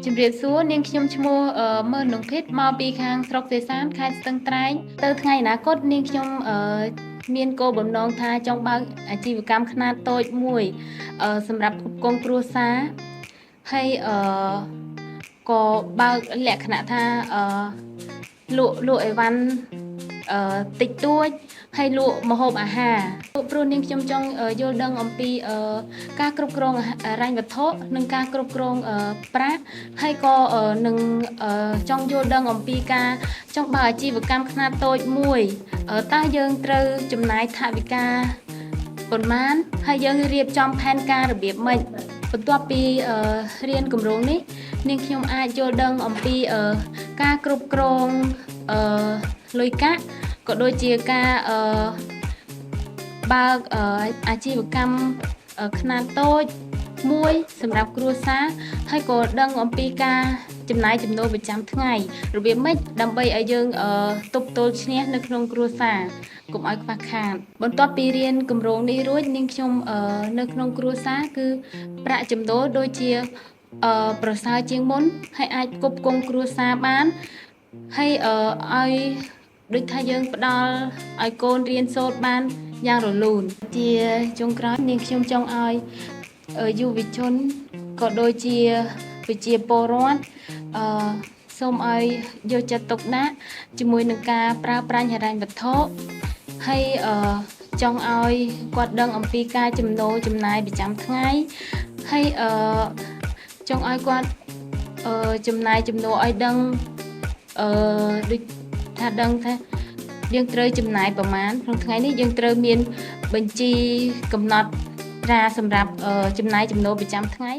ជំរាបសួរនាងខ្ញុំឈ្មោះមើលនងភិតមកពីខាងស្រុកសេសានខេត្តស្ទឹងត្រែងទៅថ្ងៃអនាគតនាងខ្ញុំមានគោលបំណងថាចង់បើកអាជីវកម្មខ្នាតតូចមួយសម្រាប់ផ្គត់ផ្គង់គ្រួសារហើយក៏បើកលក្ខណៈថាលក់អីវ៉ាន់តិចតួចហើយលក់ម្ហូបអាហារព្រោះនាងខ្ញុំចង់យល់ដឹងអំពីការគ្រប់គ្រងហិរញ្ញវត្ថុនិងការគ្រប់គ្រងប្រាក់ហើយក៏នឹងចង់យល់ដឹងអំពីការចង់បើកអាជីវកម្មខ្នាតតូចមួយតើយើងត្រូវចំណាយថវិកាប៉ុន្មានហើយយើងរៀបចំផែនការរបៀបម៉េចបន្ទាប់ពីរៀនគម្រោងនេះនាងខ្ញុំអាចយល់ដឹងអំពីការគ្រប់គ្រងលុយកាក់ក៏ដូចជាការបើកអាជីវកម្មខ្នាតតូចមួយសម្រាប់គ្រួសារហើយក៏ដឹងអំពីការចំណាយចំណូលប្រចាំថ្ងៃរបៀបម៉េចដើម្បីឲ្យយើងទប់ទល់ឈ្នះនៅក្នុងគ្រួសារកុំឲ្យខ្វះខាតបន្ទាប់ពីរៀនគម្រោងនេះរួចនាងខ្ញុំនៅក្នុងគ្រួសារគឺប្រាក់ចំណូលដូចជាប្រសើរជាងមុនហើយអាចផ្គត់ផ្គង់គ្រួសារបានហើយឲ្យដូចថាយើងផ្ដល់ឲ្យកូនរៀនសូត្របានយ៉ាងរលូនជាចុងក្រោយនាងខ្ញុំចង់ឲ្យយុវជនក៏ដូចជាប្រជាពលរដ្ឋសូមឲ្យយកចិត្តទុកដាក់ជាមួយនឹងការប្រើប្រាស់ហិរញ្ញវត្ថុហើយចង់ឲ្យគាត់ដឹងអំពីការចំណូលចំណាយប្រចាំថ្ងៃហើយចង់ឲ្យគាត់ចំណាយចំណូលឲ្យដឹងដូចថាដឹងថាយើងត្រូវចំណាយប្រមាណក្នុងថ្ងៃនេះយើងត្រូវមានបញ្ជីកំណត់ត្រាសម្រាប់ចំណាយចំណូលប្រចាំថ្ងៃ